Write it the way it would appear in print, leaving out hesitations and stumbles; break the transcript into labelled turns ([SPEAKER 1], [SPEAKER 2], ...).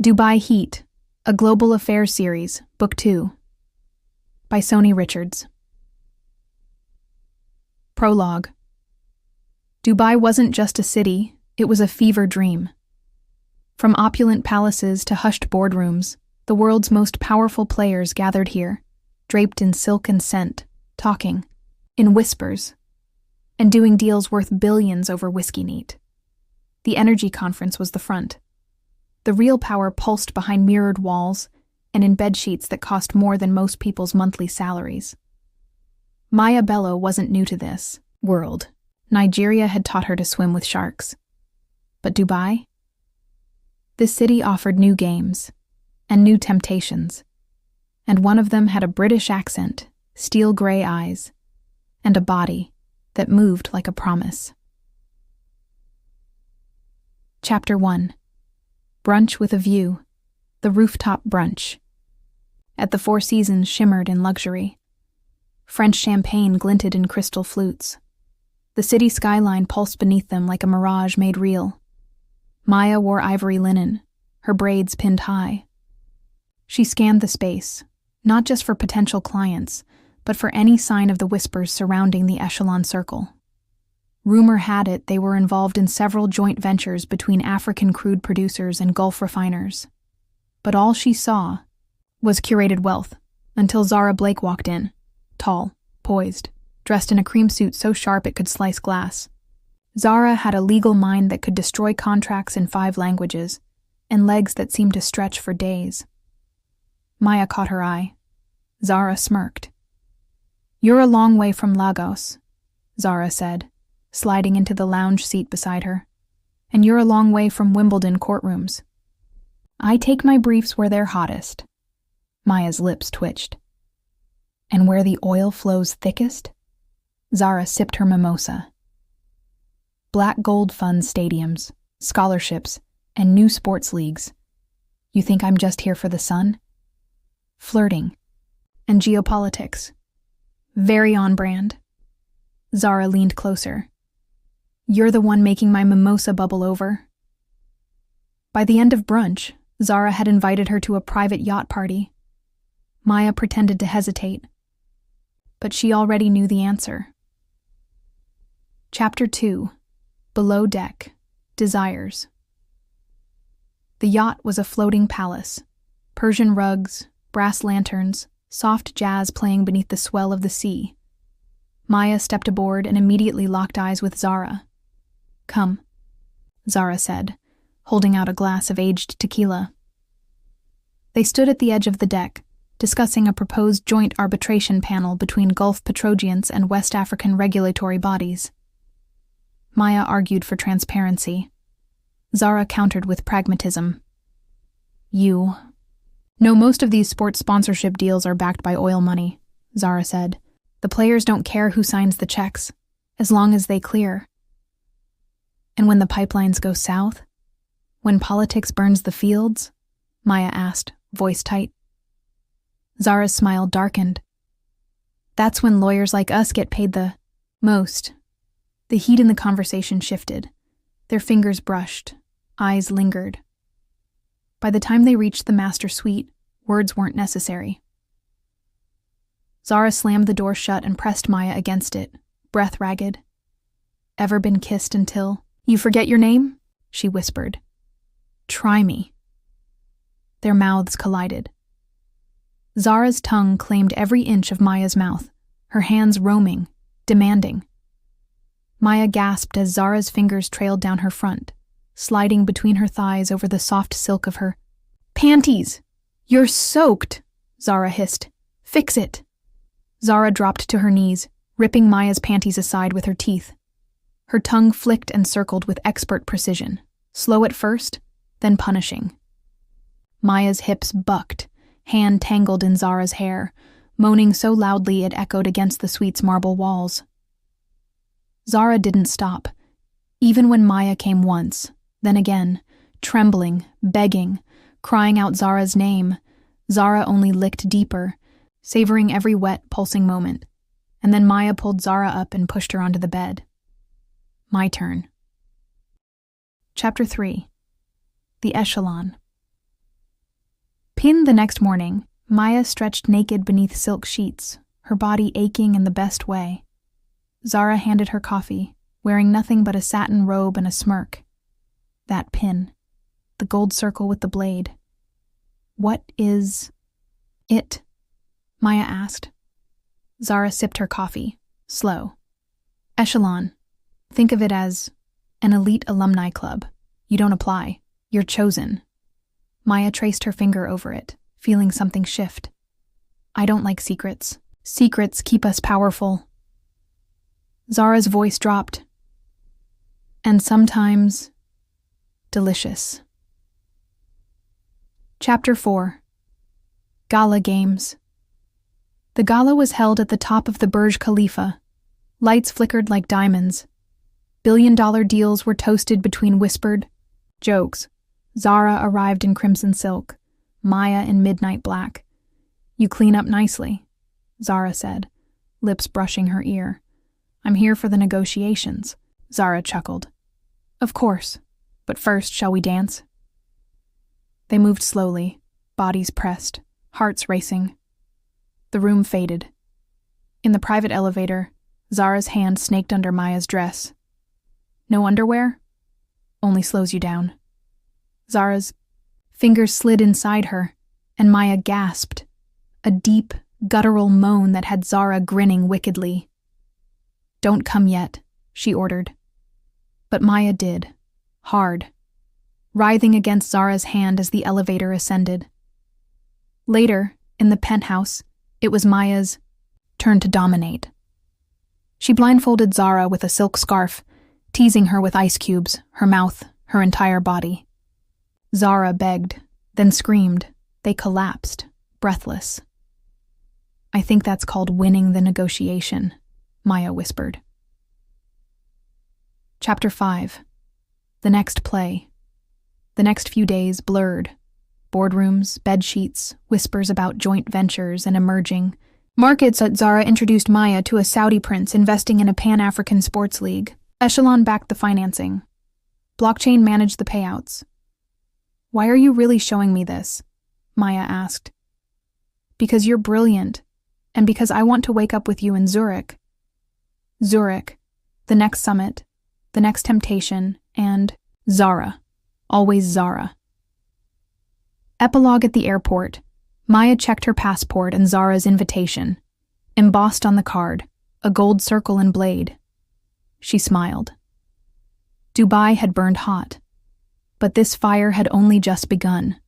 [SPEAKER 1] Dubai Heat, a Global Affairs Series, Book 2, by Soni Richards. Prologue. Dubai wasn't just a city, it was a fever dream. From opulent palaces to hushed boardrooms, the world's most powerful players gathered here, draped in silk and scent, talking, in whispers, and doing deals worth billions over whiskey neat. The energy conference was the front. The real power pulsed behind mirrored walls and in bedsheets that cost more than most people's monthly salaries. Maya Bello wasn't new to this world. Nigeria had taught her to swim with sharks. But Dubai? This city offered new games and new temptations, and one of them had a British accent, steel gray eyes, and a body that moved like a promise. Chapter 1. Brunch with a View, the rooftop brunch. At the Four Seasons shimmered in luxury. French champagne glinted in crystal flutes. The city skyline pulsed beneath them like a mirage made real. Maya wore ivory linen, her braids pinned high. She scanned the space, not just for potential clients, but for any sign of the whispers surrounding the echelon circle. Rumor had it they were involved in several joint ventures between African crude producers and Gulf refiners. But all she saw was curated wealth, until Zara Blake walked in, tall, poised, dressed in a cream suit so sharp it could slice glass. Zara had a legal mind that could destroy contracts in 5 languages, and legs that seemed to stretch for days. Maya caught her eye. Zara smirked. "You're a long way from Lagos," Zara said, sliding into the lounge seat beside her. "And you're a long way from Wimbledon courtrooms." "I take my briefs where they're hottest." Maya's lips twitched. "And where the oil flows thickest?" Zara sipped her mimosa. "Black gold fund stadiums, scholarships, and new sports leagues. You think I'm just here for the sun?" "Flirting. And geopolitics. Very on brand." Zara leaned closer. "You're the one making my mimosa bubble over." By the end of brunch, Zara had invited her to a private yacht party. Maya pretended to hesitate, but she already knew the answer. Chapter 2. Below Deck. Desires. The yacht was a floating palace. Persian rugs, brass lanterns, soft jazz playing beneath the swell of the sea. Maya stepped aboard and immediately locked eyes with Zara. "Come," Zara said, holding out a glass of aged tequila. They stood at the edge of the deck, discussing a proposed joint arbitration panel between Gulf petrogiants and West African regulatory bodies. Maya argued for transparency. Zara countered with pragmatism. "You know, most of these sports sponsorship deals are backed by oil money," Zara said. "The players don't care who signs the checks, as long as they clear." "And when the pipelines go south? When politics burns the fields?" Maya asked, voice tight. Zara's smile darkened. "That's when lawyers like us get paid the most." The heat in the conversation shifted. Their fingers brushed, eyes lingered. By the time they reached the master suite, words weren't necessary. Zara slammed the door shut and pressed Maya against it, breath ragged. "Ever been kissed until you forget your name?" she whispered. "Try me." Their mouths collided. Zara's tongue claimed every inch of Maya's mouth, her hands roaming, demanding. Maya gasped as Zara's fingers trailed down her front, sliding between her thighs over the soft silk of her panties. "You're soaked," Zara hissed. "Fix it." Zara dropped to her knees, ripping Maya's panties aside with her teeth. Her tongue flicked and circled with expert precision, slow at first, then punishing. Maya's hips bucked, hand tangled in Zara's hair, moaning so loudly it echoed against the suite's marble walls. Zara didn't stop, even when Maya came once, then again, trembling, begging, crying out Zara's name. Zara only licked deeper, savoring every wet, pulsing moment, and then Maya pulled Zara up and pushed her onto the bed. My turn. Chapter 3. The Echelon. Pinned the next morning, Maya stretched naked beneath silk sheets, her body aching in the best way. Zara handed her coffee, wearing nothing but a satin robe and a smirk. That pin. The gold circle with the blade. What is it? Maya asked. Zara sipped her coffee, slow. Echelon. Think of it as an elite alumni club. You don't apply. You're chosen. Maya traced her finger over it, feeling something shift. I don't like secrets. Secrets keep us powerful. Zara's voice dropped. And sometimes delicious. Chapter 4. Gala Games. The gala was held at the top of the Burj Khalifa. Lights flickered like diamonds. $1 billion deals were toasted between whispered jokes. Zara arrived in crimson silk, Maya in midnight black. You clean up nicely, Zara said, lips brushing her ear. I'm here for the negotiations, Zara chuckled. Of course, but first shall we dance? They moved slowly, bodies pressed, hearts racing. The room faded. In the private elevator, Zara's hand snaked under Maya's dress. No underwear? Only slows you down. Zara's fingers slid inside her, and Maya gasped, a deep, guttural moan that had Zara grinning wickedly. Don't come yet, she ordered. But Maya did, hard, writhing against Zara's hand as the elevator ascended. Later, in the penthouse, it was Maya's turn to dominate. She blindfolded Zara with a silk scarf, teasing her with ice cubes, her mouth, her entire body. Zara begged, then screamed. They collapsed, breathless. I think that's called winning the negotiation, Maya whispered. Chapter 5. The next play. The next few days blurred. Boardrooms, bedsheets, whispers about joint ventures and emerging markets. Zara introduced Maya to a Saudi prince investing in a Pan-African sports league. Echelon backed the financing. Blockchain managed the payouts. Why are you really showing me this? Maya asked. Because you're brilliant, and because I want to wake up with you in Zurich. Zurich, the next summit, the next temptation, and Zara. Always Zara. Epilogue at the airport. Maya checked her passport and Zara's invitation. Embossed on the card, a gold circle and blade. She smiled. Dubai had burned hot. But this fire had only just begun.